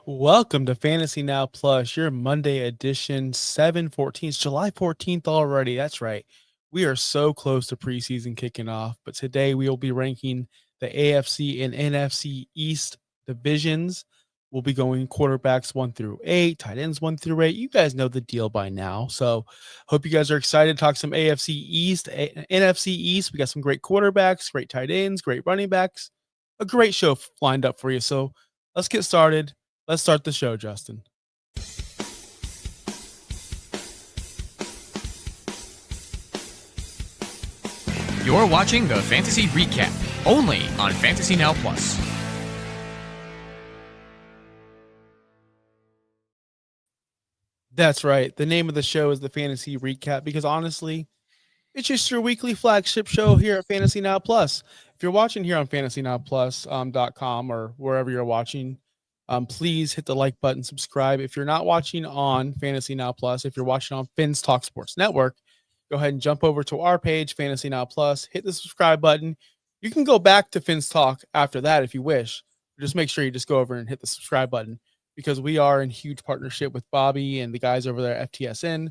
Welcome to Fantasy Now Plus, your Monday edition, 7/14. It's July 14th already. That's right. We are so close to preseason kicking off, but today we will be ranking the AFC and NFC East divisions. We'll be going quarterbacks 1 through 8, tight ends 1 through 8. You guys know the deal by now. So, hope you guys are excited to talk some AFC East, NFC East. We got some great quarterbacks, great tight ends, great running backs. A great show lined up for you. So, let's get started. Let's start the show, Justin. You're watching the Fantasy Recap, only on Fantasy Now Plus. That's right. The name of the show is the Fantasy Recap because honestly, it's just your weekly flagship show here at Fantasy Now Plus. If you're watching here on FantasyNowPlus.com or wherever you're watching, please hit the like button, subscribe. If you're not watching on Fantasy Now Plus, if you're watching on Finn's Talk Sports Network, go ahead and jump over to our page, Fantasy Now Plus, hit the subscribe button. You can go back to Finn's Talk after that if you wish. Just make sure you just go over and hit the subscribe button because we are in huge partnership with Bobby and the guys over there at FTSN.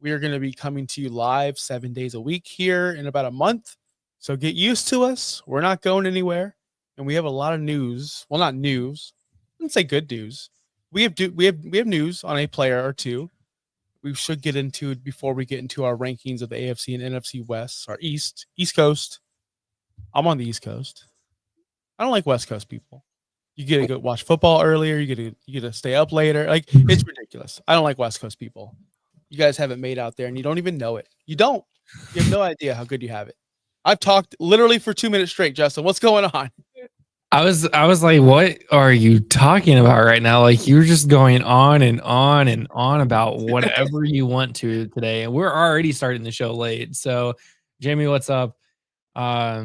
We are going to be coming to you live 7 days a week here in about a month. So get used to us. We're not going anywhere. And we have a lot of news. Well, not news. I wouldn't say good news. We have news on a player or two. We should get into it before we get into our rankings of the AFC and NFC West, our East Coast. I'm on the East Coast. I don't like West Coast people. You get to go watch football earlier. You get to stay up later. Like, it's ridiculous. I don't like West Coast people. You guys have it made out there and you don't even know it. You don't. You have no idea how good you have it. I've talked literally for 2 minutes straight, Justin. What's going on? I was like, what are you talking about right now? Like, you're just going on and on and on about whatever you want to today. And we're already starting the show late. So, Jamie, what's up? Yeah,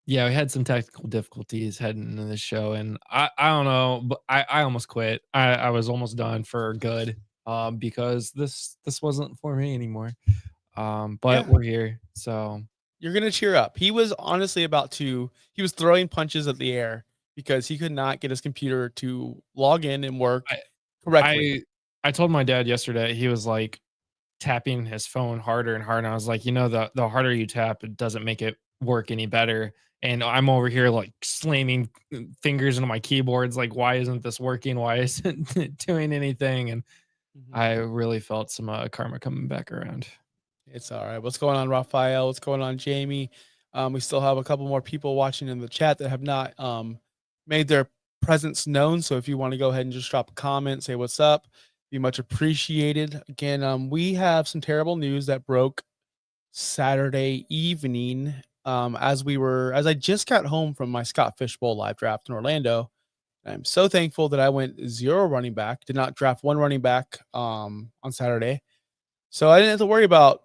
we had some technical difficulties heading into the show, and I don't know, but I almost quit. I was almost done for good. Because this wasn't for me anymore. But we're here. So you're going to cheer up. He was honestly he was throwing punches at the air because he could not get his computer to log in and work correctly. I told my dad yesterday, he was like tapping his phone harder and harder. And I was like, the harder you tap, it doesn't make it work any better. And I'm over here like slamming fingers into my keyboards. Like, why isn't this working? Why isn't it doing anything? And I really felt some karma coming back around. It's all right. What's going on, Raphael? What's going on, Jamie? We still have a couple more people watching in the chat that have not made their presence known. So if you want to go ahead and just drop a comment, say what's up, be much appreciated. Again, we have some terrible news that broke Saturday evening. As I just got home from my Scott Fishbowl live draft in Orlando. I'm so thankful that I went 0 running back, did not draft 1 running back on Saturday. So I didn't have to worry about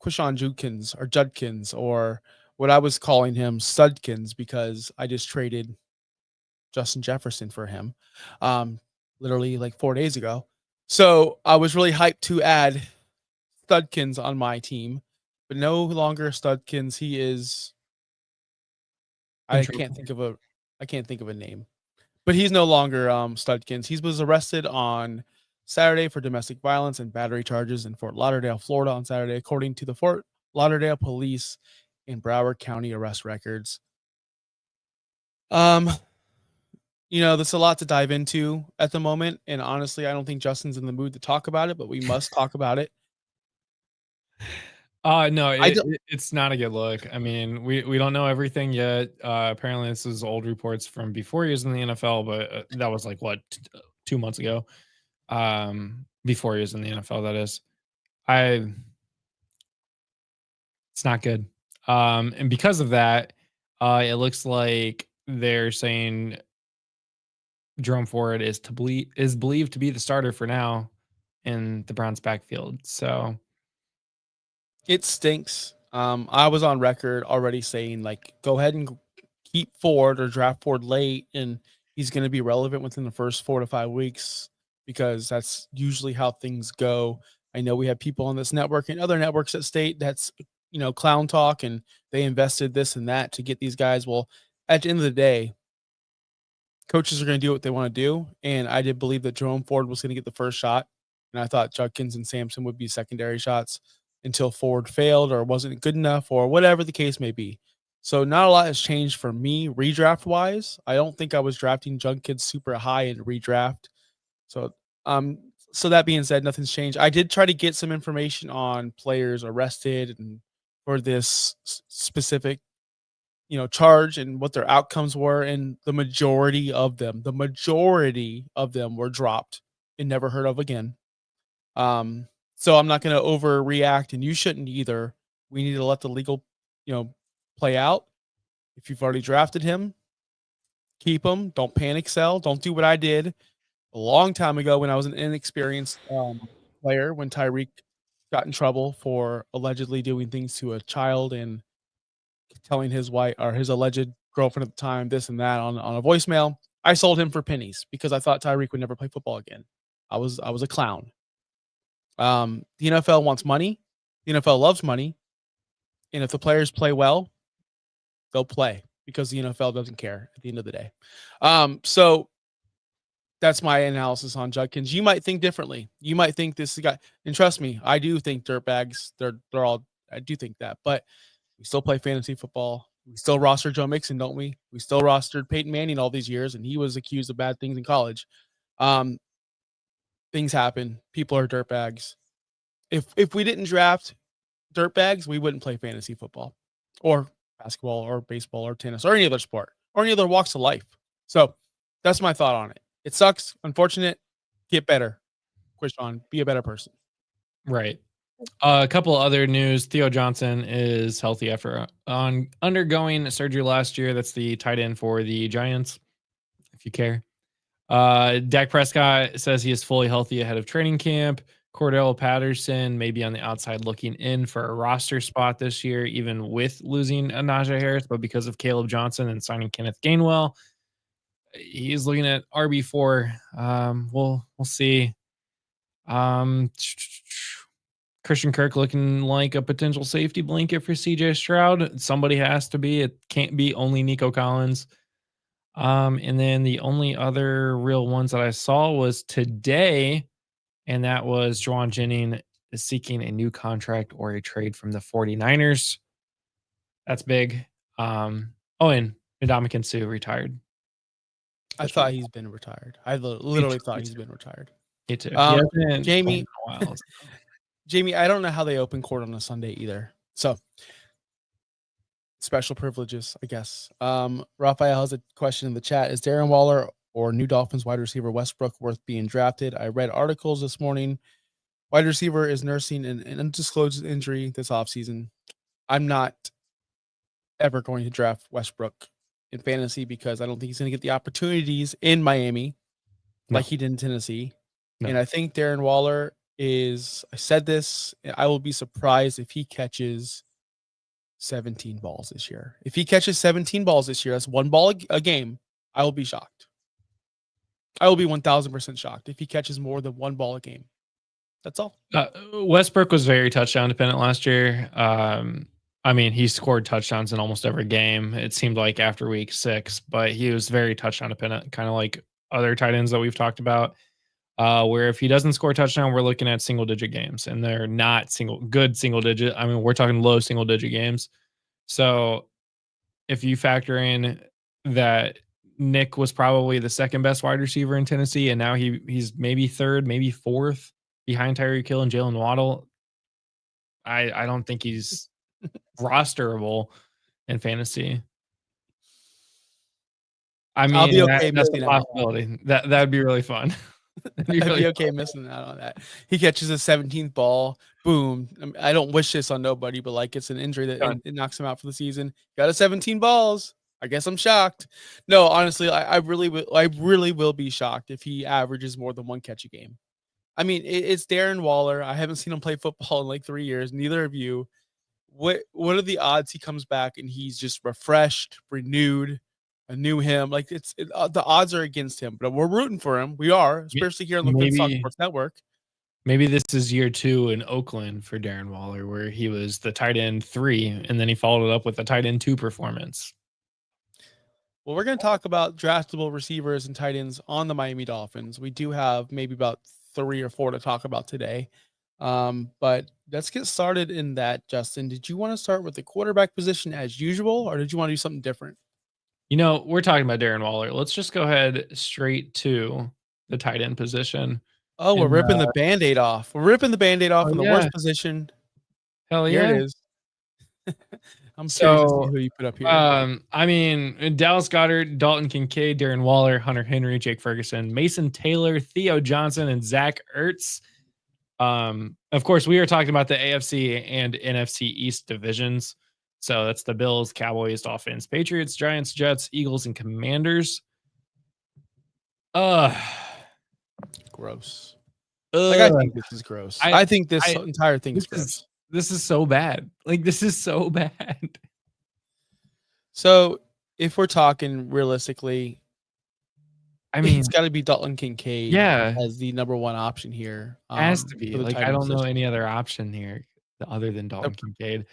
Quishon Judkins or what I was calling him Studkins because I just traded Justin Jefferson for him literally like 4 days ago. So I was really hyped to add Studkins on my team, but no longer Studkins. He is I can't think of a name. But he's no longer Studkins. He was arrested on Saturday for domestic violence and battery charges in Fort Lauderdale, Florida on Saturday, according to the Fort Lauderdale Police in Broward County arrest records. There's a lot to dive into at the moment. And honestly, I don't think Justin's in the mood to talk about it, but we must talk about it. No, it's not a good look. I mean, we don't know everything yet. Apparently, this is old reports from before he was in the NFL, but that was like 2 months ago. Before he was in the NFL, that is. It's not good. And because of that, it looks like they're saying Jerome Ford is believed to be the starter for now in the Browns backfield. So it stinks. I was on record already saying, like, go ahead and keep Ford or draft Ford late, and he's going to be relevant within the first 4 to 5 weeks because that's usually how things go. I know we have people on this network and other networks that state that's, clown talk, and they invested this and that to get these guys. Well, at the end of the day, coaches are going to do what they want to do. And I did believe that Jerome Ford was going to get the first shot. And I thought Judkins and Sampson would be secondary shots until Ford failed or wasn't good enough or whatever the case may be. So not a lot has changed for me redraft wise. I don't think I was drafting Judkins super high in redraft. So so that being said, nothing's changed. I did try to get some information on players arrested and for this specific charge and what their outcomes were, and the majority of them were dropped and never heard of again. So I'm not going to overreact, and you shouldn't either. We need to let the legal, play out. If you've already drafted him, keep him. Don't panic sell. Don't do what I did a long time ago when I was an inexperienced player when Tyreek got in trouble for allegedly doing things to a child and telling his wife or his alleged girlfriend at the time this and that on a voicemail. I sold him for pennies because I thought Tyreek would never play football again. I was a clown. The NFL wants money. The NFL loves money. And if the players play well, they'll play because the NFL doesn't care at the end of the day. So that's my analysis on Judkins. You might think differently. You might think this guy, and trust me, I do think dirtbags. They're all. I do think that, but we still play fantasy football. We still roster Joe Mixon, don't we? We still rostered Peyton Manning all these years, and he was accused of bad things in college. Things happen. People are dirtbags. If we didn't draft dirtbags, we wouldn't play fantasy football or basketball or baseball or tennis or any other sport or any other walks of life. So that's my thought on it. It sucks. Unfortunate. Get better. Quishon, be a better person. Right. A couple other news. Theo Johnson is healthy after undergoing surgery last year. That's the tight end for the Giants, if you care. Dak Prescott says he is fully healthy ahead of training camp. Cordell Patterson may be on the outside looking in for a roster spot this year, even with losing Najee Harris, but because of Caleb Johnson and signing Kenneth Gainwell, he's looking at RB4. We'll see. Christian Kirk looking like a potential safety blanket for CJ Stroud. Somebody has to be. It can't be only Nico Collins. And then the only other real ones that I saw was today, and that was Juwan Jennings is seeking a new contract or a trade from the 49ers. That's big. And Ndamukong Suh retired. I thought he's been retired. I literally thought he's been retired. Me too. Jamie, Jamie, I don't know how they open court on a Sunday either. So special privileges, I guess. Raphael has a question in the chat. Is Darren Waller or new Dolphins wide receiver Westbrook worth being drafted? I read articles this morning. Wide receiver is nursing an undisclosed injury this offseason. I'm not ever going to draft Westbrook in fantasy because I don't think he's going to get the opportunities in Miami like he did in Tennessee. No. And I think Darren Waller is, I said this, I will be surprised if he catches 17 balls this year. If he catches 17 balls this year, that's one ball a game, I will be shocked. I will be 1,000% shocked if he catches more than one ball a game. That's all. Westbrook was very touchdown dependent last year. He scored touchdowns in almost every game. It seemed like after week 6, but he was very touchdown dependent, kind of like other tight ends that we've talked about. Where if he doesn't score a touchdown, we're looking at single digit games, and they're not good single digit. We're talking low single digit games. So if you factor in that Nick was probably the second best wide receiver in Tennessee, and now he's maybe third, maybe fourth behind Tyreek Hill and Jalen Waddle, I don't think he's rosterable in fantasy. I'll be okay that's a possibility. That'd be really fun. I'd be okay missing out on that. He catches a 17th ball, boom. I don't wish this on nobody, but like it's an injury that it knocks him out for the season. Got a 17 balls. I guess I'm shocked. No, honestly, I really will be shocked if he averages more than one catch a game. It's Darren Waller. I haven't seen him play football in like 3 years. Neither of you. What are the odds he comes back and he's just refreshed, renewed, a new him? Like the odds are against him, but we're rooting for him. We are, especially here on the FantasyNow Sports Network. Maybe this is year 2 in Oakland for Darren Waller, where he was the tight end 3, and then he followed it up with a tight end 2 performance. Well, we're going to talk about draftable receivers and tight ends on the Miami Dolphins. We do have maybe about 3 or 4 to talk about today. But let's get started in that, Justin. Did you want to start with the quarterback position as usual, or did you want to do something different? We're talking about Darren Waller. Let's just go ahead straight to the tight end position. Oh, we're And ripping the Band-Aid off. We're ripping the Band-Aid off in the yeah, worst position. hell Here it yeah. is. I'm curious to see So who you put up here. Dallas Goedert, Dalton Kincaid, Darren Waller, Hunter Henry, Jake Ferguson, Mason Taylor, Theo Johnson, and Zach Ertz. Of course, we are talking about the AFC and NFC East divisions. So that's the Bills, Cowboys, Dolphins, Patriots, Giants, Jets, Eagles, and Commanders. Gross. Like, I think this is gross. I think this I- entire thing is gross. This is so bad. Like, this is so bad. So, if we're talking realistically, I mean, it's got to be Dalton Kincaid yeah, as the number one option here. has to be. For the Like, tight I end don't know position. any other option here other than Dalton Kincaid.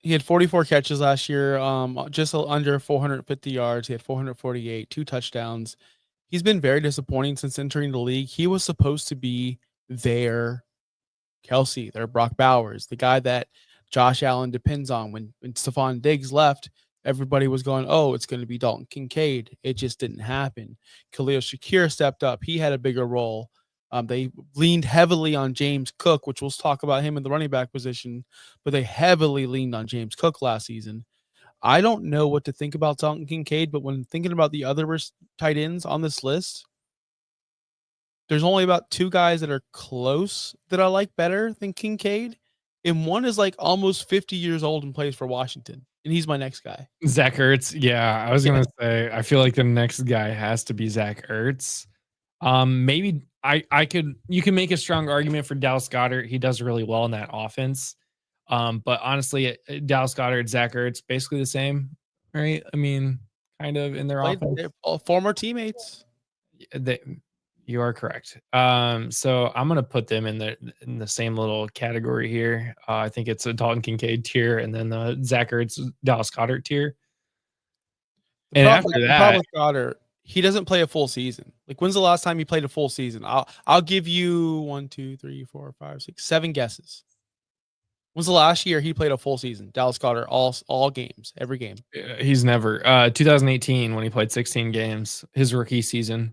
He had 44 catches last year, just under 450 yards. He had 448, 2 touchdowns. He's been very disappointing since entering the league. He was supposed to be their Kelsey, their Brock Bowers, the guy that Josh Allen depends on. When Stephon Diggs left, everybody was going, oh, it's going to be Dalton Kincaid. It just didn't happen. Khalil Shakir stepped up. He had a bigger role. They leaned heavily on James Cook, which we'll talk about him in the running back position, but they heavily leaned on James Cook last season. I don't know what to think about Dalton Kincaid, but when thinking about the other tight ends on this list, there's only about 2 guys that are close that I like better than Kincaid. And one is like almost 50 years old and plays for Washington. And he's my next guy. Zach Ertz. Yeah, I was gonna say, I feel like the next guy has to be Zach Ertz. Maybe you can make a strong argument for Dallas Goedert. He does really well in that offense. But honestly, Dallas Goedert, Zach Ertz, basically the same, right? I mean, kind of in their offense. They're all former teammates. You are correct. So I'm gonna put them in the same little category here. I think it's a Dalton Kincaid tier, and then the Zach Ertz, Dallas Goedert tier. The And problem, after the that, problem with Goddard, he doesn't play a full season. Like, when's the last time he played a full season? I'll give you 1, 2, 3, 4, 5, 6, 7 guesses. When's the last year he played a full season? Dallas Goedert, all games, every game. he's never 2018 when he played 16 games, his rookie season.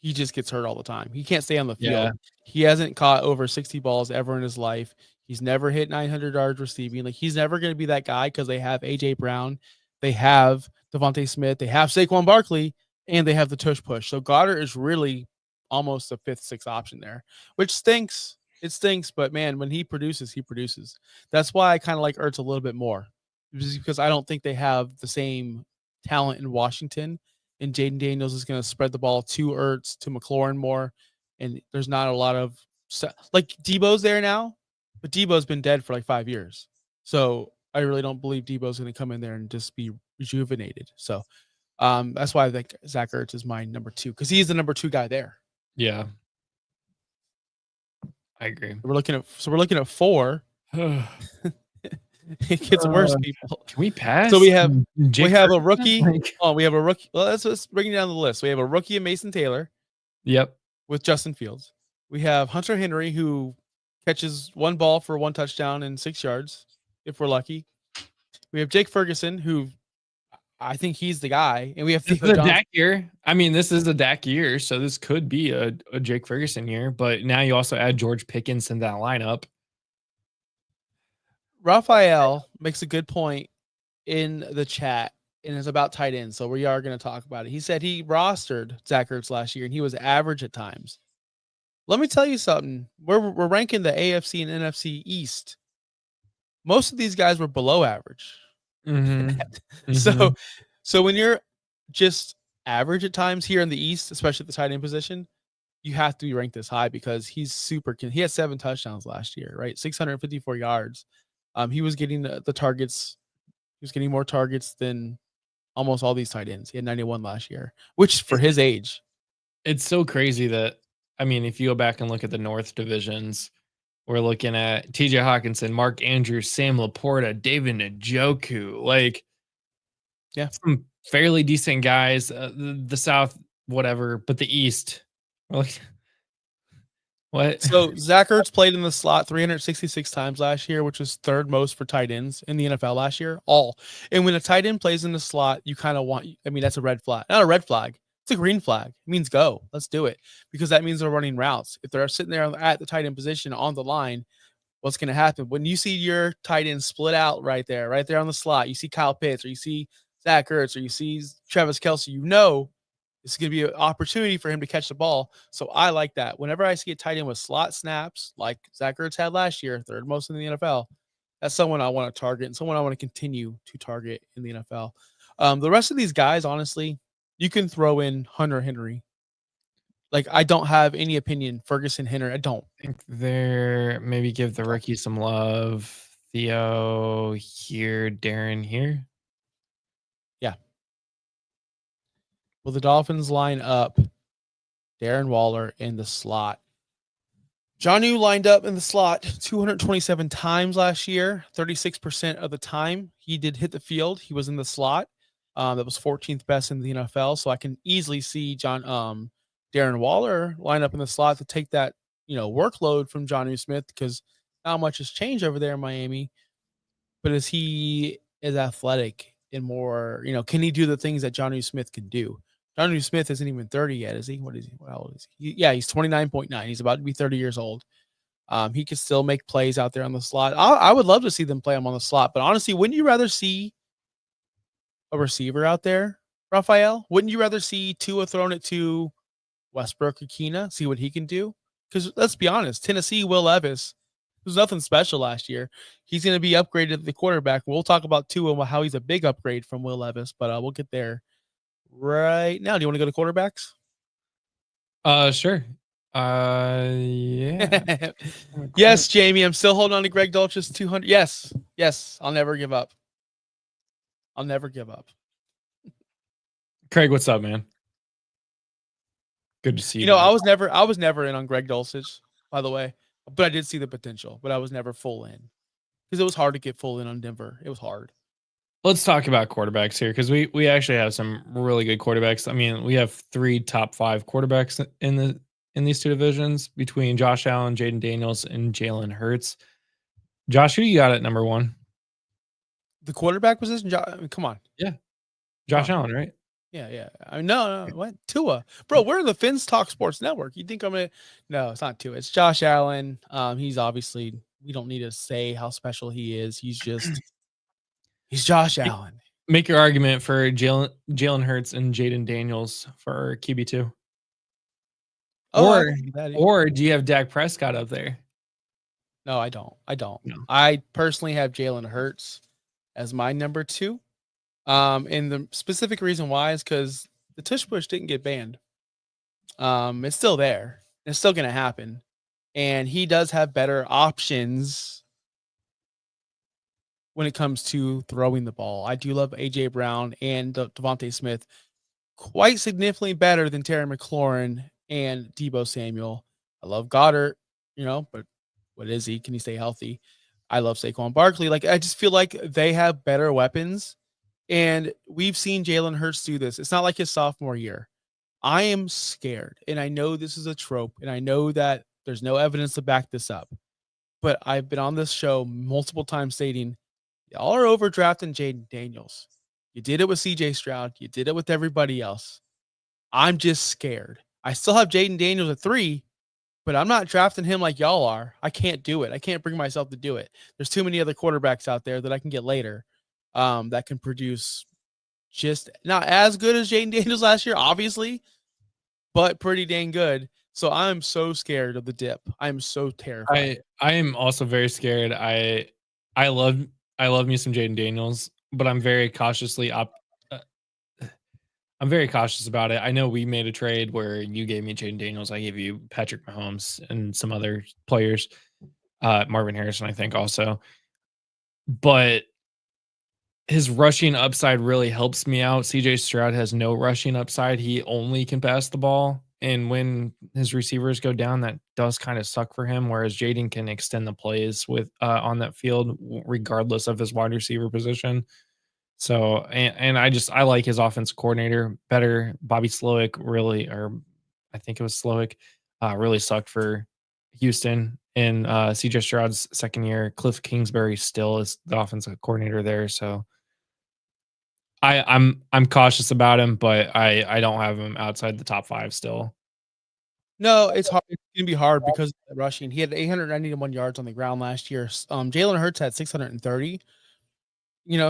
He just gets hurt all the time. He can't stay on the field. Yeah. He hasn't caught over 60 balls ever in his life. He's never hit 900 yards receiving. Like, he's never going to be that guy because they have AJ Brown, they have Devontae Smith, they have Saquon Barkley, and they have the tush push. So Goddard is really almost a 5th, 6th option there, which stinks. It stinks, but man, when he produces, he produces. That's why I kind of like Ertz a little bit more, because I don't think they have the same talent in Washington. And Jaden Daniels is going to spread the ball to Ertz, to McLaurin more. And there's not a lot of like Debo's there now, but Debo's been dead for like 5 years. So I really don't believe Debo's going to come in there and just be rejuvenated. So that's why I think Zach Ertz is my number 2, because he's the number 2 guy there. Yeah. I agree. We're looking at 4. It gets worse, people. Can we pass? So we have Jake a rookie. Like, We have a rookie. Well, let's bring it down the list. We have a rookie of Mason Taylor. Yep. With Justin Fields. We have Hunter Henry, who catches 1 ball for 1 touchdown and 6 yards, if we're lucky. We have Jake Ferguson, who I think he's the guy. And we have This is a Dak year. I mean, this is a Dak year, so this could be a Jake Ferguson year. But now you also add George Pickens in that lineup. Raphael makes a good point in the chat, and it's about tight ends. So we are going to talk about it. He said he rostered Zach Ertz last year, and he was average at times. Let me tell you something. We're ranking the AFC and NFC East. Most of these guys were below average. Mm-hmm. So when you're just average at times here in the East, especially at the tight end position, you have to be ranked this high because he's super. He had 7 touchdowns last year, right? 654 yards. He was getting the targets. He was getting more targets than almost all these tight ends. He had 91 last year, which for his age. It's so crazy that, I mean, if you go back and look at the North divisions, we're looking at TJ Hawkinson, Mark Andrews, Sam Laporta, David Njoku. Like, Yeah. some fairly decent guys. The South, whatever, but the East, we're like, what? So Zach Ertz played in the slot 366 times last year, which is third most for tight ends in the NFL last year. All. And when a tight end plays in the slot, you kind of want, I mean, that's a red flag. Not a red flag. It's a green flag. It means go. Let's do it. Because that means they're running routes. If they're sitting there at the tight end position on the line, what's going to happen? When you see your tight end split out right there on the slot, you see Kyle Pitts or you see Zach Ertz or you see Travis Kelce, you know this is going to be an opportunity for him to catch the ball. So I like that. Whenever I see a tight end with slot snaps, like Zach Ertz had last year, third most in the NFL, that's someone I want to target and someone I want to continue to target in the NFL. The rest of these guys, honestly, you can throw in Hunter Henry. Like, I don't have any opinion. Ferguson, Henry, I don't. Think there, maybe give the rookie some love. Theo here, Darren here. Yeah. Will the Dolphins line up Darren Waller in the slot? Jonnu lined up in the slot 227 times last year, 36% of the time he did hit the field. He was in the slot. That was 14th best in the NFL. So I can easily see Darren Waller line up in the slot to take that, workload from Jonnu Smith, because not much has changed over there in Miami. But is he as athletic and more, can he do the things that Jonnu Smith can do? Jonnu Smith isn't even 30 yet, is he? What is he? How old is he? Yeah, he's 29.9. He's about to be 30 years old. He can still make plays out there on the slot. I would love to see them play him on the slot, but honestly, wouldn't you rather see a receiver out there, Raphael? Wouldn't you rather see Tua throwing it to Westbrook or Keena, see what he can do? Because let's be honest, Tennessee, Will Levis was nothing special last year. He's going to be upgraded at the quarterback. We'll talk about Tua and how he's a big upgrade from Will Levis, but we'll get there right now. Do you want to go to quarterbacks? Sure. Yeah. Yes, Jamie. I'm still holding on to Greg Dulci's 200. Yes. I'll never give up. Craig, what's up, man? Good to see you. I was never in on Greg Dulcich, by the way, but I did see the potential, but I was never full in because it was hard to get full in on Denver. It was hard. Let's talk about quarterbacks here, because we actually have some really good quarterbacks. I mean, we have 3 top 5 quarterbacks in these 2 divisions between Josh Allen, Jaden Daniels, and Jalen Hurts. Josh, who you got at number 1? The quarterback position? I mean, come on. Yeah. Josh Allen, right? Yeah. I mean, no. What? Tua. Bro, we're in the Fins Talk Sports Network. You think I'm going to... No, it's not Tua. It's Josh Allen. He's obviously... We don't need to say how special he is. He's Josh Allen. Make your argument for Jalen Hurts and Jaden Daniels for QB2. Or do you have Dak Prescott up there? No, I don't. No. I personally have Jalen Hurts as my number 2. And the specific reason why is because the tush push didn't get banned. It's still there. It's still going to happen. And he does have better options when it comes to throwing the ball. I do love A.J. Brown and Devontae Smith quite significantly better than Terry McLaurin and Deebo Samuel. I love Goddard, but what is he? Can he stay healthy? I love Saquon Barkley. Like, I just feel like they have better weapons. And we've seen Jalen Hurts do this. It's not like his sophomore year. I am scared. And I know this is a trope. And I know that there's no evidence to back this up. But I've been on this show multiple times stating, y'all are overdrafting Jaden Daniels. You did it with CJ Stroud. You did it with everybody else. I'm just scared. I still have Jaden Daniels at 3, but I'm not drafting him like y'all are. I can't do it. I can't bring myself to do it. There's too many other quarterbacks out there that I can get later that can produce just not as good as Jaden Daniels last year, obviously, but pretty dang good. So I'm so scared of the dip. I'm so terrified. I am also very scared. I love me some Jaden Daniels, but I'm very cautiously I'm very cautious about it. I know we made a trade where you gave me Jaden Daniels, I gave you Patrick Mahomes and some other players, Marvin Harrison, I think also. But his rushing upside really helps me out. CJ Stroud has no rushing upside. He only can pass the ball. And when his receivers go down, that does kind of suck for him. Whereas Jaden can extend the plays with on that field, regardless of his wide receiver position. So, and I like his offense coordinator better. Bobby Slowick really, or I think it was Slowick, really sucked for Houston in CJ Stroud's second year. Cliff Kingsbury still is the offensive coordinator there. So I'm cautious about him, but I don't have him outside the top 5 still. No, it's hard. It's gonna be hard because of the rushing. He had 891 yards on the ground last year. Jalen Hurts had 630.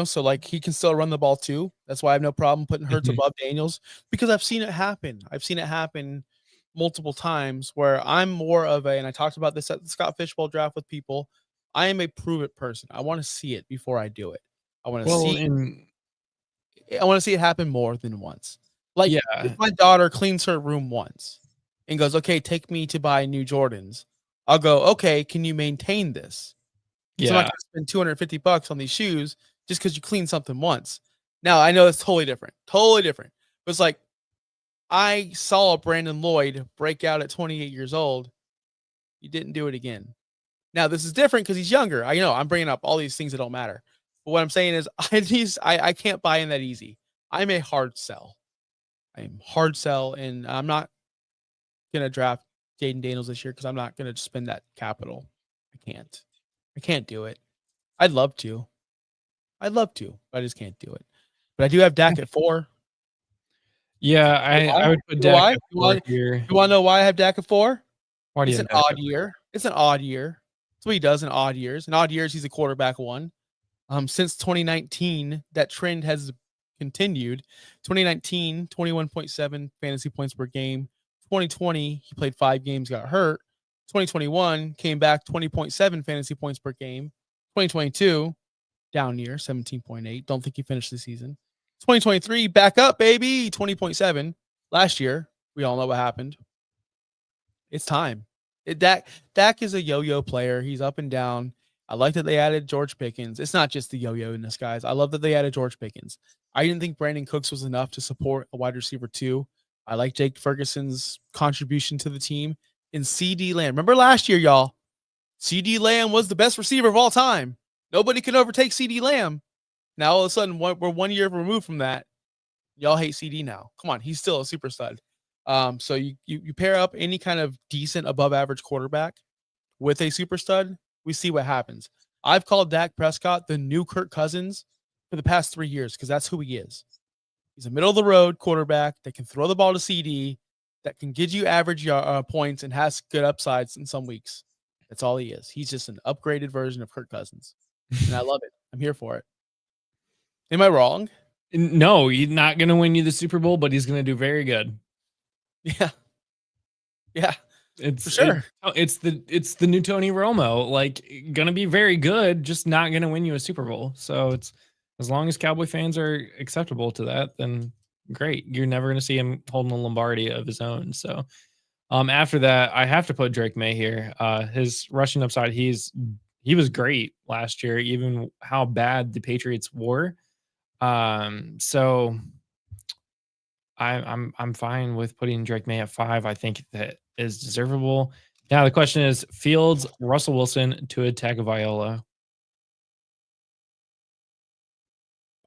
So like he can still run the ball too. That's why I have no problem putting Hurts Mhm. above Daniels because I've seen it happen. I've seen it happen multiple times where I'm more of a, and I talked about this at the Scott Fishbowl draft with people. I am a prove it person. I want to see it before I do it. I want to Well, see and I want to see it happen more than once. Like if yeah, my daughter cleans her room once and goes, "Okay, take me to buy new Jordans." I'll go, "Okay, can you maintain this?" Because I'm not yeah, gonna spend $250 on these shoes just because you clean something once. Now I know it's totally different. Totally different. But it's like I saw Brandon Lloyd break out at 28 years old. He didn't do it again. Now this is different because he's younger. I know I'm bringing up all these things that don't matter. But what I'm saying is I can't buy in that easy. I'm a hard sell. I'm hard sell, and I'm not gonna draft Jaden Daniels this year because I'm not gonna spend that capital. I can't. I can't do it. I'd love to. I'd love to, but I just can't do it. But I do have Dak at 4. yeah. Why? I would put You know Dak why? at 4 here. You wanna know why I have Dak at 4? Why do you It's have an Dak odd at 4? year. It's an odd year. That's what he does in odd years. In odd years, he's a quarterback 1. Since 2019, that trend has continued. 2019, 21.7 fantasy points per game. 2020, he played 5 games, got hurt. 2021 came back 20.7 fantasy points per game. 2022, down year, 17.8. Don't think he finished the season. 2023, back up, baby, 20.7. Last year, we all know what happened. It's time. Dak is a yo-yo player. He's up and down. I like that they added George Pickens. It's not just the yo-yo in this, guys. I love that they added George Pickens. I didn't think Brandon Cooks was enough to support a wide receiver 2. I like Jake Ferguson's contribution to the team. In CD Lamb. Remember last year, y'all? CD Lamb was the best receiver of all time. Nobody can overtake CD Lamb. Now all of a sudden we're 1 year removed from that. Y'all hate CD now. Come on, he's still a super stud. So you pair up any kind of decent above average quarterback with a super stud, we see what happens. I've called Dak Prescott the new Kirk Cousins for the past 3 years because that's who he is. He's a middle of the road quarterback that can throw the ball to CD, that can get you average points and has good upsides in some weeks. That's all he is. He's just an upgraded version of Kirk Cousins, and I love it. I'm here for it. Am I wrong? No, he's not going to win you the Super Bowl, but he's going to do very good. Yeah, yeah, for It's sure. it's the new Tony Romo, like gonna be very good, just not gonna win you a Super Bowl. So it's as long as Cowboy fans are acceptable to that, then great. You're never gonna see him holding a Lombardi of his own. So after that, I have to put Drake May here. His rushing upside, he was great last year, even how bad the Patriots were. So I'm fine with putting Drake May at 5. I think that is deservable. Now the question is Fields, Russell Wilson, Tua Tagovailoa.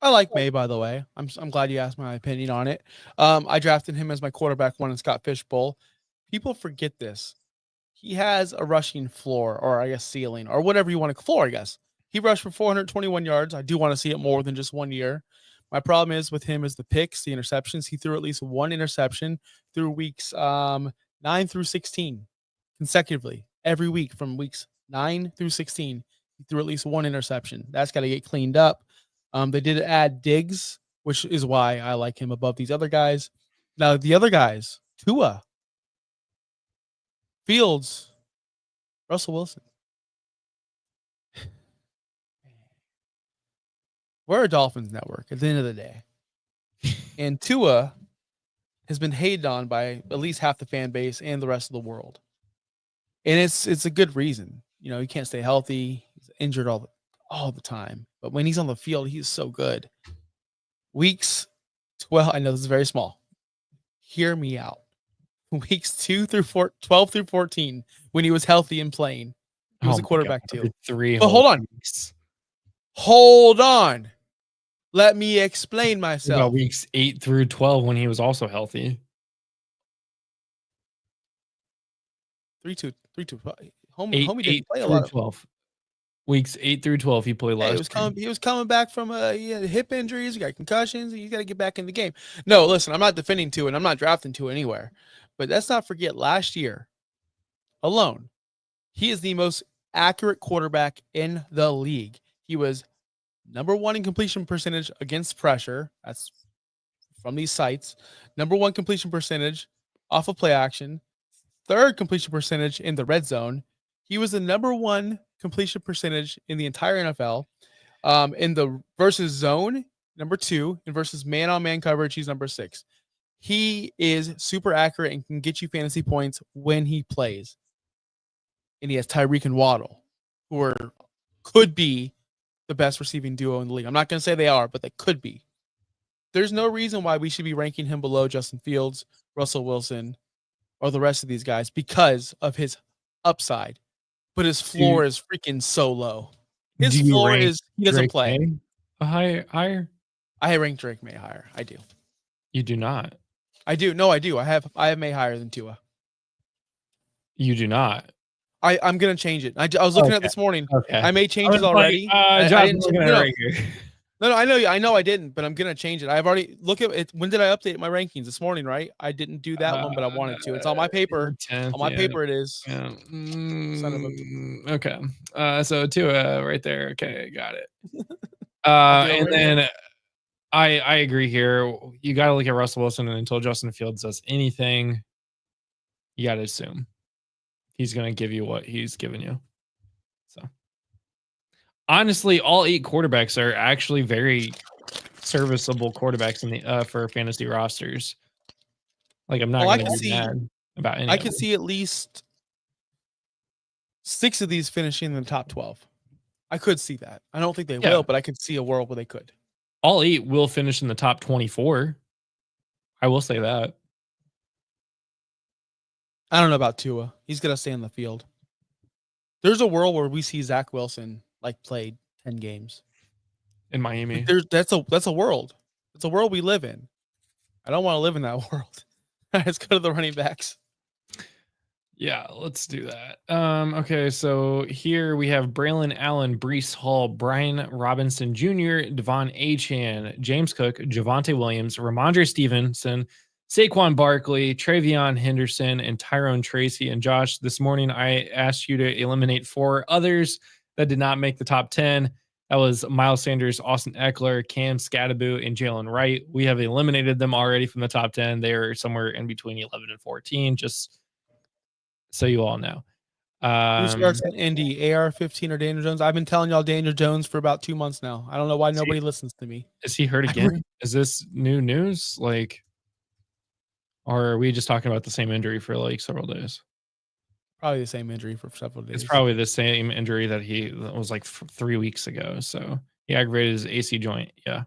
I like May, by the way. I'm glad you asked my opinion on it. I drafted him as my quarterback 1 in Scott Fishbowl. People forget this. He has a rushing floor, or I guess ceiling, or whatever you want to floor, I guess. He rushed for 421 yards. I do want to see it more than just 1 year. My problem is with him is the picks, the interceptions. He threw at least 1 interception through weeks 9 through 16 consecutively. Every week from weeks 9 through 16, he threw at least 1 interception. That's got to get cleaned up. They did add Diggs, which is why I like him above these other guys. Now, the other guys, Tua, Fields, Russell Wilson. We're a Dolphins network at the end of the day. And Tua has been hated on by at least half the fan base and the rest of the world. And it's a good reason. He can't stay healthy. He's injured all the time. But when he's on the field, he's so good. Weeks 12, I know this is very small. Hear me out. Weeks 12 through 14, when he was healthy and playing, he was a Oh my God, quarterback too. for 3 But whole hold on. weeks. Hold on. Let me explain What myself. about weeks 8 through 12 when he was also healthy? 3-2. Eight Homie didn't play a through lot of. 12. Weeks 8 through 12, he played Hey, last year. he was coming back from he had hip injuries. He got concussions. He's got to get back in the game. No, listen, I'm not defending Tua, and I'm not drafting Tua anywhere. But let's not forget, last year alone, he is the most accurate quarterback in the league. He was number 1 in completion percentage against pressure. That's from these sites. Number 1 completion percentage off of play action. 3rd completion percentage in the red zone. He was the number 1 completion percentage in the entire NFL. In the versus zone, number 2, and versus man-on-man coverage, he's number 6. He is super accurate and can get you fantasy points when he plays. And he has Tyreek and Waddle, who could be the best receiving duo in the league. I'm not going to say they are, but they could be. There's no reason why we should be ranking him below Justin Fields, Russell Wilson, or the rest of these guys because of his upside. But his floor is freaking so low. His floor is he doesn't play. Higher? I rank Drake May higher. I do. You do not. I do. No, I do. I have May higher than Tua. You do not. I'm gonna change it. I was looking at it this morning. Okay. I made changes already. Josh, I didn't, right here. No, I know I didn't, but I'm gonna change it. I've already look at it. When did I update my rankings this morning? Right? I didn't do that one, but I wanted to. It's on my paper. 10th, On my paper, it is. Yeah. Son of a. Okay. So Tua right there. Okay, got it. And then I agree here. You got to look at Russell Wilson, and until Justin Fields does anything, you got to assume he's going to give you what he's given you. So, honestly, all 8 quarterbacks are actually very serviceable quarterbacks in the for fantasy rosters. Like, I'm not going to be mad about any. I could see at least 6 of these finishing in the top 12. I could see that. I don't think they will, but I could see a world where they could. All 8 will finish in the top 24. I will say that. I don't know about Tua. He's gonna stay on the field. There's a world where we see Zach Wilson played 10 games in Miami. That's a world. It's a world we live in. I don't want to live in that world. Let's go to the running backs. Yeah, let's do that. Okay, so here we have Braylon Allen, Breece Hall, Brian Robinson Jr., Devon Achane, James Cook, Javonte Williams, Ramondre Stevenson, Saquon Barkley, Travion Henderson, and Tyrone Tracy. And Josh, this morning I asked you to eliminate 4 others that did not make the top 10. That was Miles Sanders, Austin Eckler, Cam Scatterbo, and Jalen Wright. We have eliminated them already from the top 10. They are somewhere in between 11 and 14, just so you all know. Who starts in Indy, AR-15 or Daniel Jones? I've been telling y'all Daniel Jones for about 2 months now. I don't know why nobody listens to me. Is he hurt again? Is this new news? Or are we just talking about the same injury for several days? Probably the same injury for several days. It's probably the same injury that was 3 weeks ago. So he aggravated his AC joint. Yeah.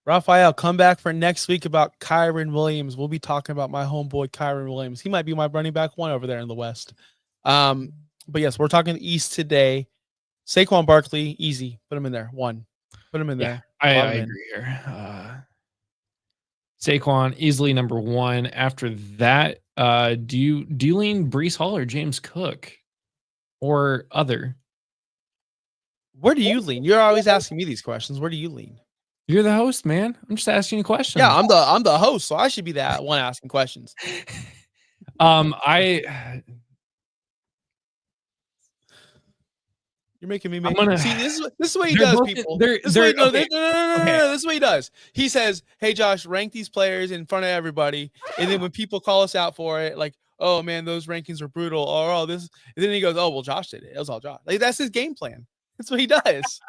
Raphael, come back for next week about Kyren Williams. We'll be talking about my homeboy Kyren Williams. He might be my running back 1 over there in the West. But yes, we're talking East today. Saquon Barkley, easy. Put him in there. 1. Put him in there. I agree here. Saquon easily number 1. After that, do you lean Breece Hall or James Cook or other? Where do you lean? You're always asking me these questions. Where do you lean? You're the host, man. I'm just asking you questions. Yeah, I'm the host, so I should be that one asking questions. You're making me see. This is what he does, people. This is what he does. He says, "Hey, Josh, rank these players in front of everybody," and then when people call us out for it, "Oh man, those rankings are brutal," or "Oh this," and then he goes, "Oh well, Josh did it. It was all Josh." That's his game plan. That's what he does.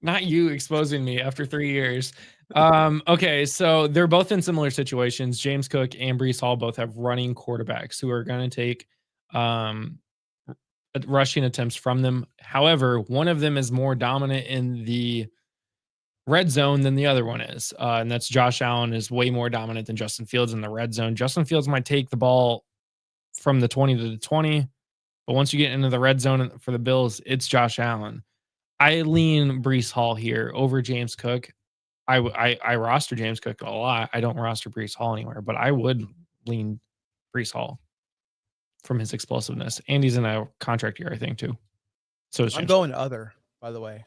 Not you exposing me after 3 years. Okay, so they're both in similar situations. James Cook and Breece Hall both have running quarterbacks who are going to take rushing attempts from them. However, one of them is more dominant in the red zone than the other one is. And that's Josh Allen is way more dominant than Justin Fields in the red zone. Justin Fields might take the ball from the 20 to the 20, but once you get into the red zone for the Bills, it's Josh Allen. I lean Breece Hall here over James Cook. I roster James Cook a lot. I don't roster Brees Hall anywhere, but I would lean Brees Hall from his explosiveness, and he's in a contract year, I think, too. So is I'm James going other, by the way.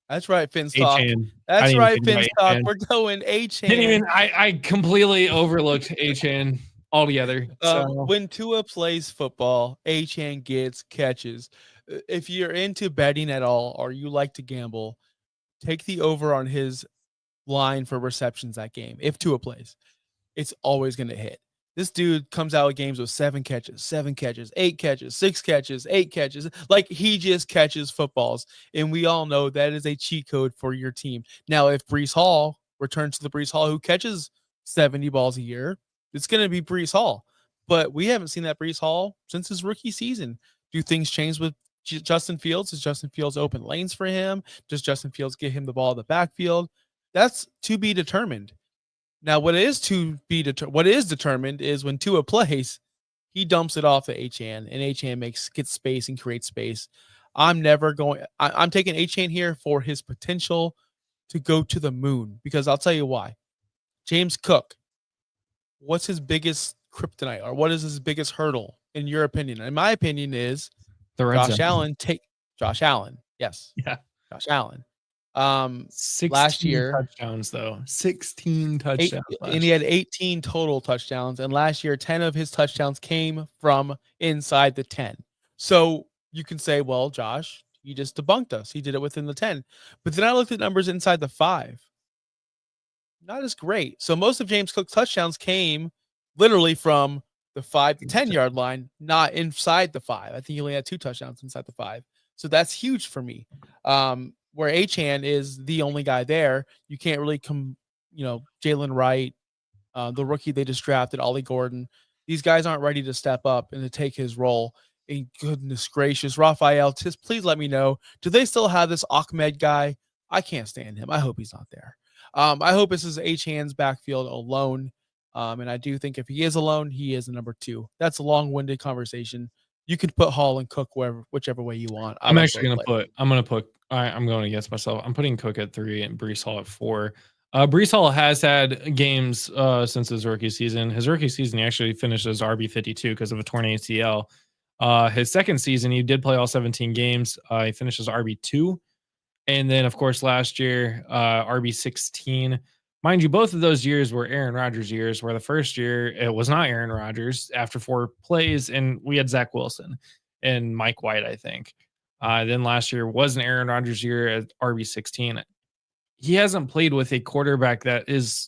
That's right, Finstock. Achane. I That's didn't even right, think about Finstock. Achane. We're going Didn't even. Achane. I completely overlooked Achane altogether. So When Tua plays football, Achane gets catches. If you're into betting at all or you like to gamble, take the over on his line for receptions that game. If Tua plays, it's always going to hit. This dude comes out of games with 7 catches, 8 catches, 6 catches, 8 catches. Like he just catches footballs. And we all know that is a cheat code for your team. Now, if Brees Hall returns to the Brees Hall who catches 70 balls a year, it's going to be Brees Hall. But we haven't seen that Brees Hall since his rookie season. Do things change with Justin Fields? Does Justin Fields open lanes for him? Does Justin Fields get him the ball in the backfield? That's to be determined. Now, what is determined is when Tua plays, he dumps it off to Achane, and Achane gets space and creates space. I'm taking Achane here for his potential to go to the moon because I'll tell you why. James Cook, what's his biggest kryptonite or what is his biggest hurdle in your opinion? In my opinion, is the red Josh zone. Allen. Josh Allen, yes, Yeah. Josh Allen. 16 Last year touchdowns though. 16 touchdowns. And he had 18 total touchdowns. And last year, 10 of his touchdowns came from inside the 10. So you can say, well, Josh, he just debunked us. He did it within the 10. But then I looked at numbers inside the 5. Not as great. So most of James Cook's touchdowns came literally from the 5 to 10 yard line, not inside the 5. I think he only had 2 touchdowns inside the 5. So that's huge for me. Where Achane is the only guy there, you can't really Jalen Wright, the rookie they just drafted, Ollie Gordon. These guys aren't ready to step up and to take his role. And goodness gracious, Raphael, just please let me know. Do they still have this Ahmed guy? I can't stand him. I hope he's not there. I hope this is Achane's backfield alone. And I do think if he is alone, he is the number 2. That's a long-winded conversation. You could put Hall and Cook whichever way you want. I'm going against myself. I'm putting Cook at 3 and Brees Hall at 4. Brees Hall has had games since his rookie season. His rookie season, he actually finished as RB52 because of a torn ACL. His second season, he did play all 17 games. He finished as RB2. And then, of course, last year, RB16. Mind you, both of those years were Aaron Rodgers years, where the first year it was not Aaron Rodgers after 4 plays, and we had Zach Wilson and Mike White, I think. Then last year was an Aaron Rodgers year at RB16. He hasn't played with a quarterback that is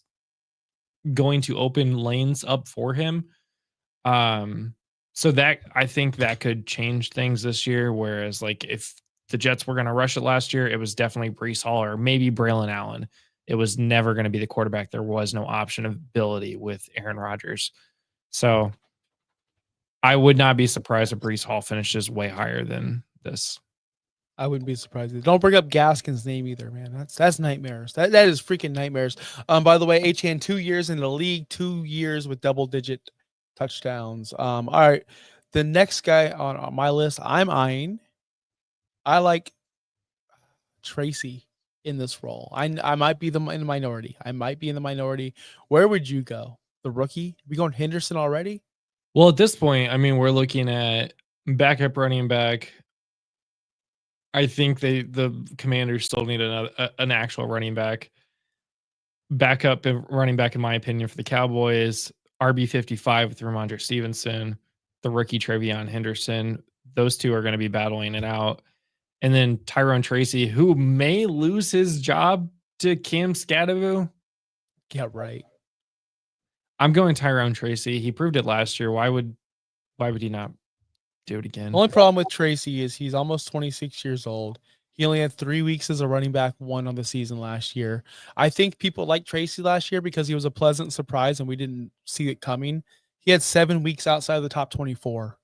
going to open lanes up for him. So that I think that could change things this year. Whereas, like, if the Jets were going to rush it last year, it was definitely Brees Hall or maybe Braylon Allen. It was never going to be the quarterback. There was no option of ability with Aaron Rodgers. So I would not be surprised if Brees Hall finishes way higher than this. I wouldn't be surprised. Don't bring up Gaskin's name either, man. That's nightmares. That is freaking nightmares. By the way, Achane 2 years in the league, 2 years with double-digit touchdowns. All right, the next guy on my list, I'm eyeing. I like Tracy in this role. I might be in the minority. Where would you go? The rookie? We going Henderson already? Well, at this point, I mean, we're looking at backup running back. I think the Commanders still need an actual running back. Backup running back, in my opinion, for the Cowboys, RB55 with Ramondre Stevenson, the rookie Trevion Henderson. Those two are going to be battling it out. And then Tyrone Tracy, who may lose his job to Cam Scadaboo. Yeah, right. I'm going Tyrone Tracy. He proved it last year. Why would he not do it again? The only problem with Tracy is he's almost 26 years old. He only had 3 weeks as a running back, 1 on the season last year. I think people liked Tracy last year because he was a pleasant surprise and we didn't see it coming. He had 7 weeks outside of the top 24.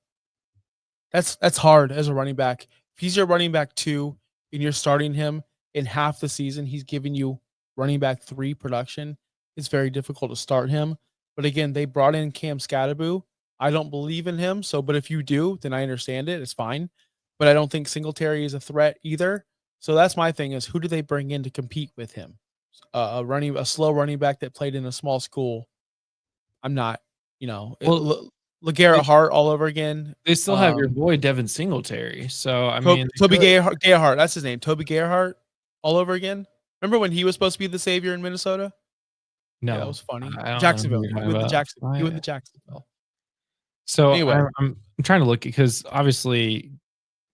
That's hard as a running back. If he's your running back 2 and you're starting him in half the season, he's giving you running back 3 production. It's very difficult to start him. But again, they brought in Cam Scadaboo. I don't believe in him. But if you do, then I understand it. It's fine. But I don't think Singletary is a threat either. So that's my thing is who do they bring in to compete with him? a slow running back that played in a small school. I'm not, Well, LeGarrette they, Hart all over again. they still have your boy Devin Singletary. So I mean, Toby Gerhart, that's his name. Toby Gerhart all over again. Remember when he was supposed to be the savior in Minnesota? Yeah, that no, was funny. I don't know who Jacksonville. you're He talking went to about. Jackson. He went to Jacksonville. So Anyway, I'm trying to look because obviously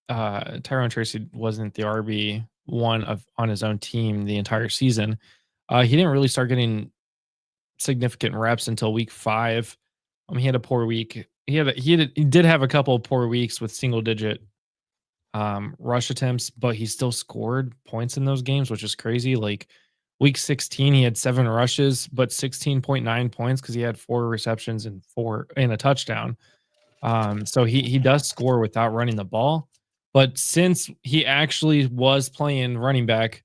Tyrone Tracy wasn't the RB1 on his own team the entire season. He didn't really start getting significant reps until week 5. He had a poor week. He did have a couple of poor weeks with single digit rush attempts, but he still scored points in those games, which is crazy. Like week 16, he had 7 rushes, but 16.9 points because he had 4 receptions and a touchdown. So he does score without running the ball. But since he actually was playing running back,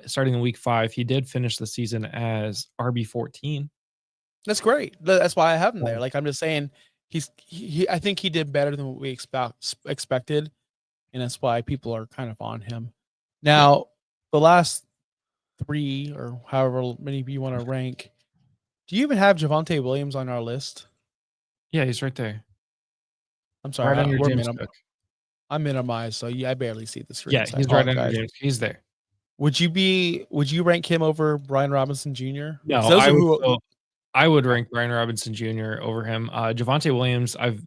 starting in week 5, he did finish the season as RB14. that's great. That's why I have him there. Like I'm just saying, I think he did better than what we expected, and that's why people are kind of on him. Now, the last 3 or however many you want to rank, do you even have Javonte Williams on our list? Yeah, he's right there. I'm sorry, Right under we're James Cook. I'm minimized, so I barely see the screen. Yeah, So he's right under James. He's there. Would you rank him over Brian Robinson Jr.? No, I would rank Brian Robinson Jr. over him. Javonte Williams, I've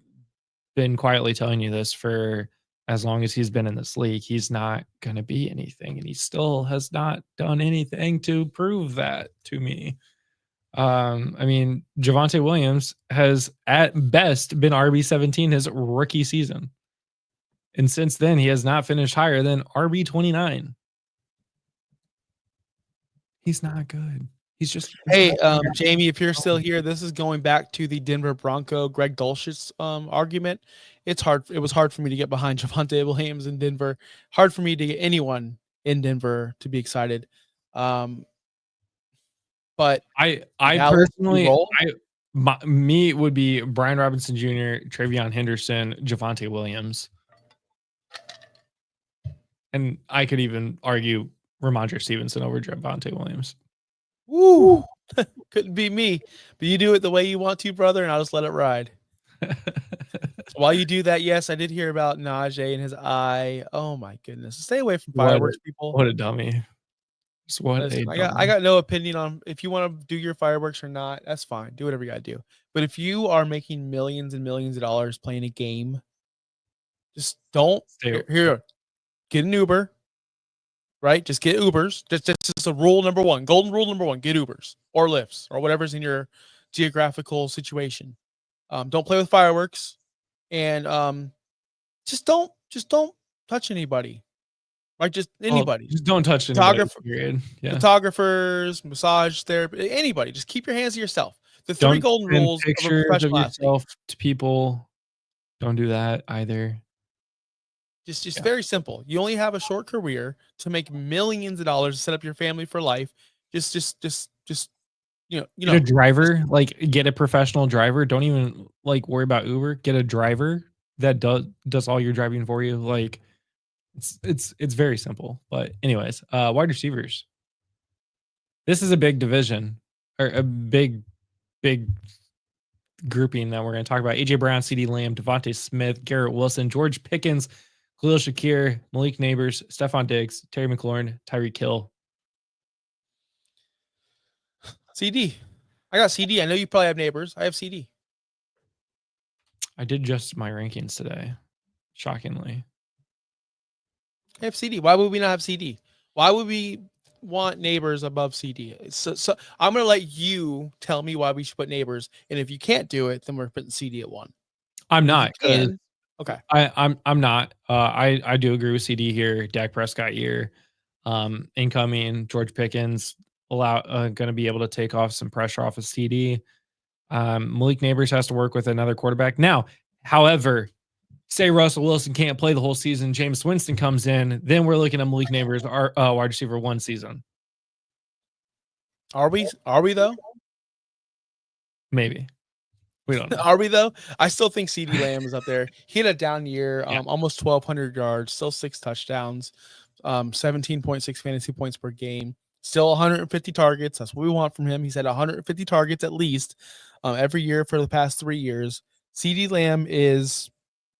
been quietly telling you this for as long as he's been in this league. He's not going to be anything, and he still has not done anything to prove that to me. I mean, Javonte Williams has at best been RB17 his rookie season. And since then, he has not finished higher than RB29. He's not good. He's Hey, Jamie, if you're still here, this is going back to the Denver Bronco Greg Dulcich argument. It was hard for me to get behind Javonte Williams in Denver. Hard for me to get anyone in Denver to be excited. But I Dallas, personally, me would be Brian Robinson Jr., Travion Henderson, Javonte Williams, and I could even argue Ramondre Stevenson over Javonte Williams. Woo! Couldn't be me, but you do it the way you want to, brother, and I'll just let it ride. While you do that, yes, I did hear about Najee and his eye. Oh my goodness! Stay away from fireworks, people. What a dummy! I got no opinion on if you want to do your fireworks or not. That's fine. Do whatever you got to do. But if you are making millions and millions of dollars playing a game, just don't here. Get an Uber. Right? Just get Ubers. That's a rule number 1. Golden rule number 1. Get Ubers or Lyfts or whatever's in your geographical situation. Don't play with fireworks, and just don't touch anybody. Right? Just anybody. Just don't touch anybody. Photographers, massage therapy, anybody. Just keep your hands to yourself. The 3 golden rules of a professional yourself to people. Don't do that either. Just very simple. You only have a short career to make millions of dollars to set up your family for life. Just get a driver, like get a professional driver. Don't even like worry about Uber. Get a driver that does all your driving for you. Like it's very simple. But anyways, wide receivers. This is a big division or a big grouping that we're going to talk about. AJ Brown, CeeDee Lamb, Devontae Smith, Garrett Wilson, George Pickens, Khalil Shakir, Malik Neighbors, Stephon Diggs, Terry McLaurin, Tyreek Hill. CD. I got CD. I know you probably have Neighbors. I have CD. I did adjust my rankings today, shockingly. I have CD. Why would we not have CD? Why would we want Neighbors above CD? So I'm going to let you tell me why we should put Neighbors. And if you can't do it, then we're putting CD at 1. I'm not. Okay. I'm not. I do agree with CD here. Dak Prescott year, incoming. George Pickens going to be able to take off some pressure off of CD. Malik Neighbors has to work with another quarterback now. However, say Russell Wilson can't play the whole season, Jameis Winston comes in, then we're looking at Malik Neighbors, our wide receiver 1 season. Are we though? Maybe. We don't know. Are we though? I still think CeeDee Lamb is up there. He had a down year, almost 1,200 yards, still 6 touchdowns, 17.6 fantasy points per game. Still 150 targets. That's what we want from him. He's had 150 targets at least every year for the past 3 years. CeeDee Lamb is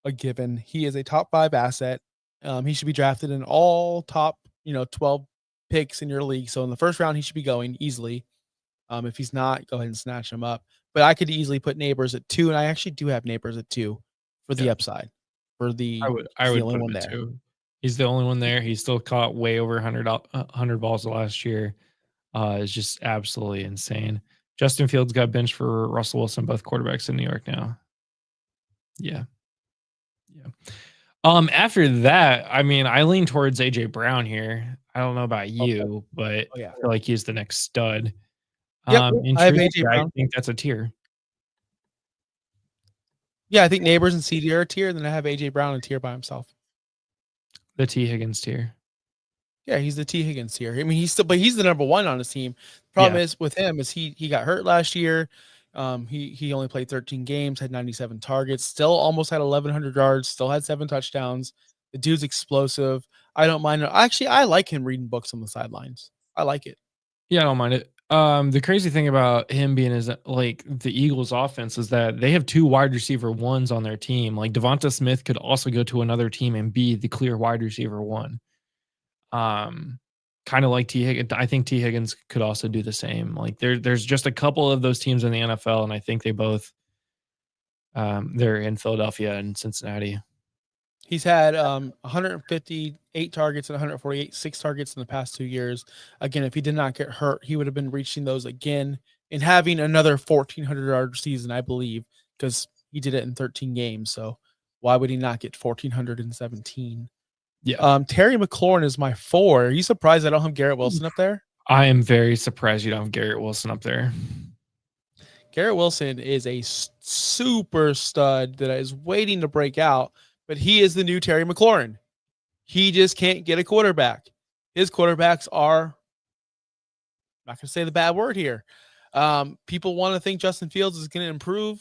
a given. He is a top 5 asset. He should be drafted in all top, 12 picks in your league. So in the first round, he should be going easily. If he's not, go ahead and snatch him up. But I could easily put Neighbors at 2, and I actually do have Neighbors at 2 for the Yeah. upside. For the I he's the would only put him one at there. 2. He's the only one there. He still caught way over 100 balls last year. It's just absolutely insane. Justin Fields got benched for Russell Wilson, both quarterbacks in New York now. Yeah. Yeah. After that, I mean, I lean towards AJ Brown here. I don't know about you, but Oh, yeah. I feel like he's the next stud. Yep, In I have truth, AJ I Brown. think that's a tier. Yeah, I think Neighbors and CD are a tier, then I have AJ Brown a tier by himself. The T Higgins tier. Yeah, he's the T Higgins tier. I mean, he's the number 1 on his team. Problem is with him is he got hurt last year. He only played 13 games, had 97 targets, still almost had 1,100 yards, still had 7 touchdowns. The dude's explosive. I don't mind. Actually, I like him reading books on the sidelines. I like it. Yeah, I don't mind it. The crazy thing about him being is that, like, the Eagles offense is that they have 2 wide receiver 1s on their team. Like Devonta Smith could also go to another team and be the clear wide receiver 1. Kind of like T Higgins. I think T Higgins could also do the same. Like there's just a couple of those teams in the NFL, and I think they both they're in Philadelphia and Cincinnati. He's had 158 targets and 148, 6 targets in the past 2 years. Again, if he did not get hurt, he would have been reaching those again and having another 1,400-yard season, I believe, because he did it in 13 games. So why would he not get 1,417? Yeah. Terry McLaurin is my 4. Are you surprised I don't have Garrett Wilson up there? I am very surprised you don't have Garrett Wilson up there. Garrett Wilson is a super stud that is waiting to break out, but he is the new Terry McLaurin. He just can't get a quarterback. His quarterbacks are, I'm not going to say the bad word here. People want to think Justin Fields is going to improve.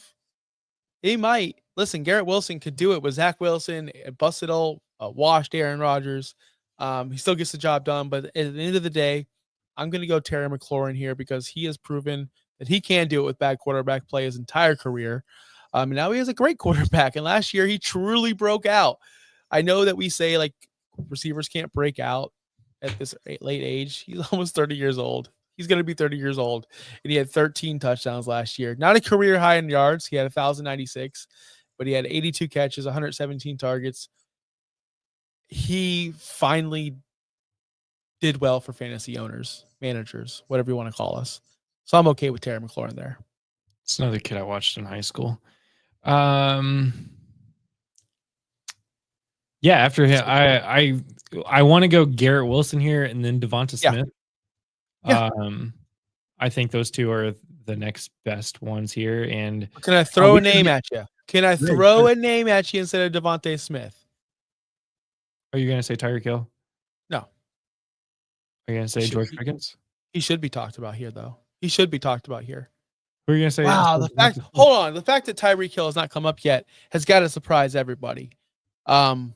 He might. Listen, Garrett Wilson could do it with Zach Wilson, busted old, washed Aaron Rodgers. He still gets the job done, but at the end of the day, I'm going to go Terry McLaurin here because he has proven that he can do it with bad quarterback play his entire career. And now he has a great quarterback. And last year, he truly broke out. I know that we say like receivers can't break out at this late age. He's almost 30 years old. He's going to be 30 years old. And he had 13 touchdowns last year. Not a career high in yards. He had 1,096, but he had 82 catches, 117 targets. He finally did well for fantasy owners, managers, whatever you want to call us. So I'm okay with Terry McLaurin there. It's another kid I watched in high school. Yeah, after him, I want to go Garrett Wilson here and then Devonta Smith. Yeah. I think those 2 are the next best ones here. And can I throw a name at you? Can I throw a name at you instead of Devonta Smith? Are you going to say Tyreek Hill? No. Are you going to say George Pickens? He should be talked about here, though. He should be talked about here. Who are you going to say? Wow, hold on. The fact that Tyreek Hill has not come up yet has got to surprise everybody. Stephon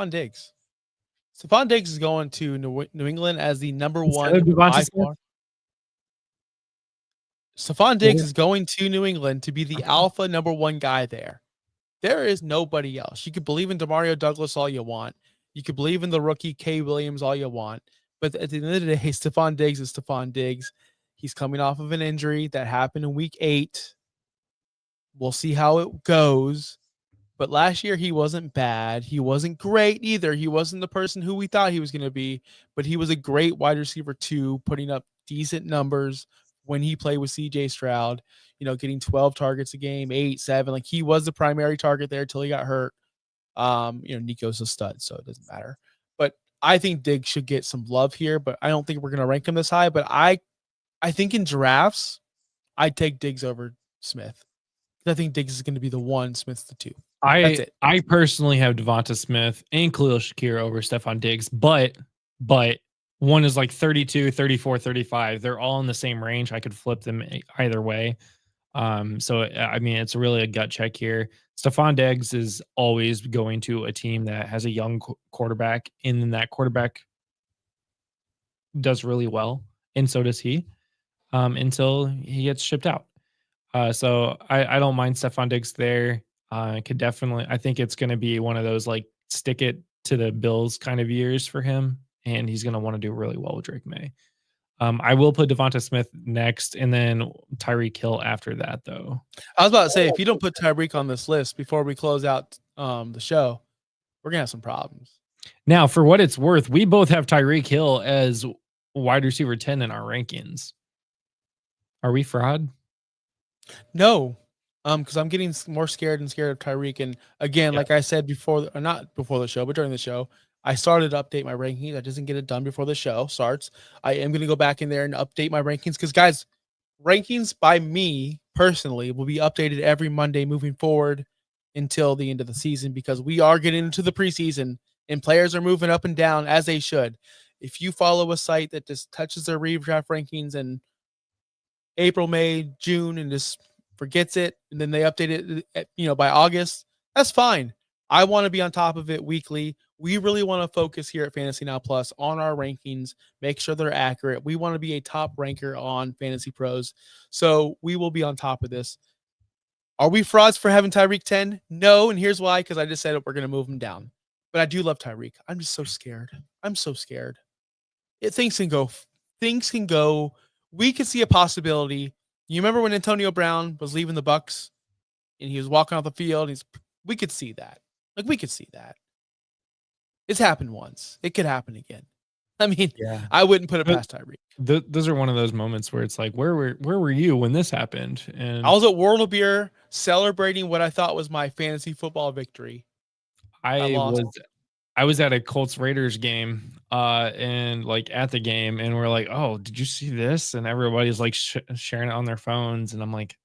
Diggs. Stephon Diggs is going to New England as the number 1 by far. Stephon Diggs is going to New England to be the alpha number 1 guy there. There is nobody else. You could believe in Demario Douglas all you want. You could believe in the rookie K. Williams all you want. But at the end of the day, Stephon Diggs is Stephon Diggs. He's coming off of an injury that happened in week 8. We'll see how it goes. But last year, he wasn't bad. He wasn't great either. He wasn't the person who we thought he was going to be. But he was a great wide receiver, too, putting up decent numbers when he played with C.J. Stroud, getting 12 targets a game, 8, 7. Like, he was the primary target there until he got hurt. Nico's a stud, so it doesn't matter. But I think Diggs should get some love here, but I don't think we're going to rank him this high. But I think in drafts, I'd take Diggs over Smith. I think Diggs is going to be the 1, Smith's the 2. That's it. I personally have Devonta Smith and Khalil Shakir over Stephon Diggs, but one is like 32, 34, 35. They're all in the same range. I could flip them either way. So I mean, it's really a gut check here. Stephon Diggs is always going to a team that has a young quarterback, and then that quarterback does really well, and so does he, until he gets shipped out. So I don't mind Stephon Diggs there. Could definitely. I think it's going to be one of those like stick it to the Bills kind of years for him, and he's going to want to do really well with Drake May. I will put Devonta Smith next, and then Tyreek Hill after that, though. I was about to say, if you don't put Tyreek on this list before we close out the show, we're gonna have some problems. Now, for what it's worth, we both have Tyreek Hill as wide receiver 10 in our rankings. Are we fraud? No, because I'm getting more scared and scared of Tyreek. And again, like I said before, or not before the show, but during the show, I started to update my rankings. I didn't get it done before the show starts. I am going to go back in there and update my rankings because, guys, rankings by me personally will be updated every Monday moving forward until the end of the season because we are getting into the preseason and players are moving up and down as they should. If you follow a site that just touches their redraft rankings and April, May, June, and just forgets it, and then they update it, by August, that's fine. I want to be on top of it weekly. We really want to focus here at Fantasy Now Plus on our rankings, make sure they're accurate. We want to be a top ranker on Fantasy Pros, so we will be on top of this. Are we frauds for having Tyreek 10? No, and here's why, because I just said we're going to move him down. But I do love Tyreek. I'm just so scared. I'm so scared. Things can go. Things can go. We could see a possibility. You remember when Antonio Brown was leaving the Bucks and he was walking off the field? We could see that. Like, we could see that. It's happened once. It could happen again. I mean, I wouldn't put it past Tyreek. Those are one of those moments where it's like, where were you when this happened? And I was at World of Beer celebrating what I thought was my fantasy football victory. I was at a Colts Raiders game, and like at the game, and we're like, "Oh, did you see this?" And everybody's like sharing it on their phones, and I'm like,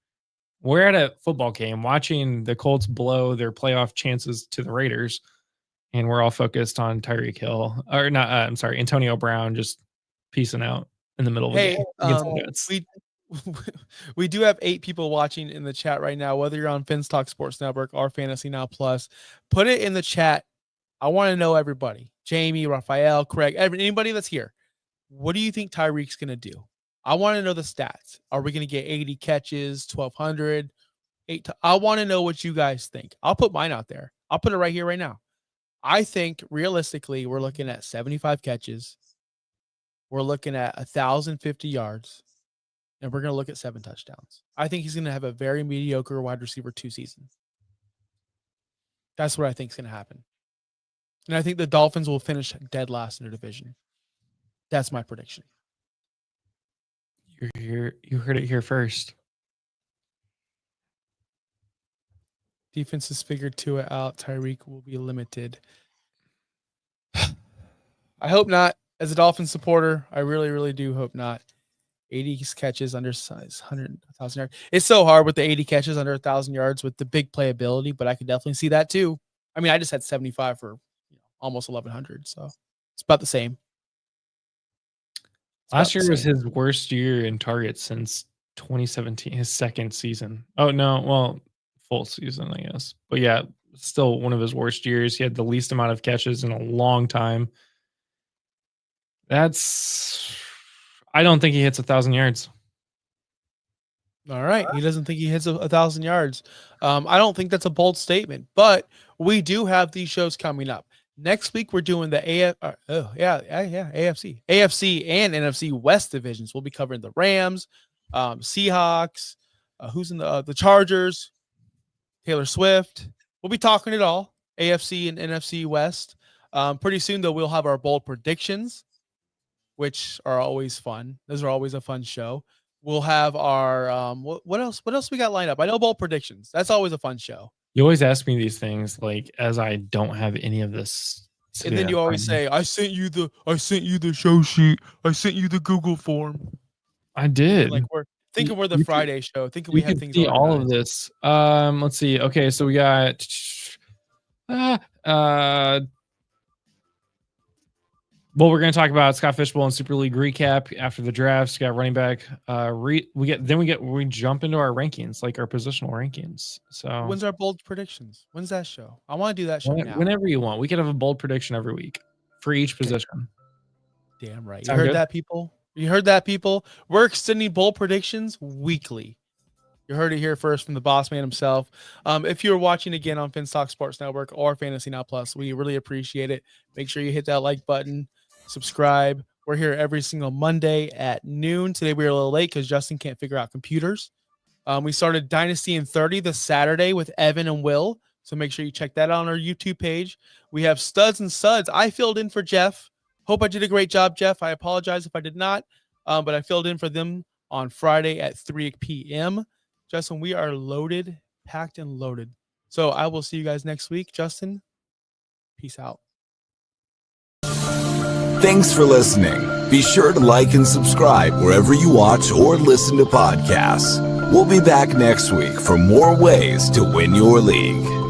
"We're at a football game watching the Colts blow their playoff chances to the Raiders, and we're all focused on Tyreek Hill, or not? I'm sorry, Antonio Brown, just peacing out in the middle of the game against the Jets." We do have 8 people watching in the chat right now, whether you're on Finstock Sports Network or Fantasy Now Plus. Put it in the chat. I want to know everybody. Jamie, Raphael, Craig, anybody that's here. What do you think Tyreek's going to do? I want to know the stats. Are we going to get 80 catches, 1,200? I want to know what you guys think. I'll put mine out there. I'll put it right here, right now. I think realistically, we're looking at 75 catches. We're looking at 1,050 yards. And we're going to look at 7 touchdowns. I think he's going to have a very mediocre wide receiver 2 season. That's what I think is going to happen. And I think the Dolphins will finish dead last in their division. That's my prediction. You heard it here first. Defense has figured Tua out. Tyreek will be limited. I hope not. As a Dolphins supporter, I really, really do hope not. 80 catches undersized, 1,000 yards. It's so hard with the 80 catches under 1,000 yards with the big playability, but I could definitely see that too. I mean, I just had 75 for almost 1,100, so it's about the same. Last year was his worst year in targets since 2017, his second season. Oh no, well, full season, I guess. But yeah, still one of his worst years. He had the least amount of catches in a long time. I don't think he hits 1,000 yards. All right. He doesn't think he hits 1,000 yards. I don't think that's a bold statement, but we do have these shows coming up. Next week, we're doing the AFC and NFC West divisions. We'll be covering the Rams, Seahawks, who's in the Chargers, Taylor Swift. We'll be talking it all, AFC and NFC West. Pretty soon, though, we'll have our bold predictions, which are always fun. Those are always a fun show. We'll have our what else? What else we got lined up? I know bold predictions. That's always a fun show. You always ask me these things like as I don't have any of this. And then you always say, "I sent you the show sheet. I sent you the Google form." I did. Like we're the Friday show. Thinking we have things. See all of this. Let's see. Okay, so we got well, we're going to talk about Scott Fishbowl and Super League recap after the drafts. Got running back. We jump into our rankings, like our positional rankings. So when's our bold predictions? When's that show? I want to do that show now. Whenever you want. We could have a bold prediction every week for each position. Damn right. You Sound heard good? that, people? You heard that, people? We're extending bowl predictions weekly. You heard it here first from the boss man himself. If you're watching again on Finstock Sports Network or Fantasy Now Plus, we really appreciate it. Make sure you hit that like button, subscribe. We're here every single Monday at noon. Today we were a little late because Justin can't figure out computers. We started Dynasty in 30 this Saturday with Evan and Will. So make sure you check that out on our YouTube page. We have Studs and Suds. I filled in for Jeff. Hope I did a great job, Jeff. I apologize if I did not, but I filled in for them on Friday at 3 p.m. Justin, we are loaded, packed and loaded. So I will see you guys next week. Justin, peace out. Thanks for listening. Be sure to like and subscribe wherever you watch or listen to podcasts. We'll be back next week for more ways to win your league.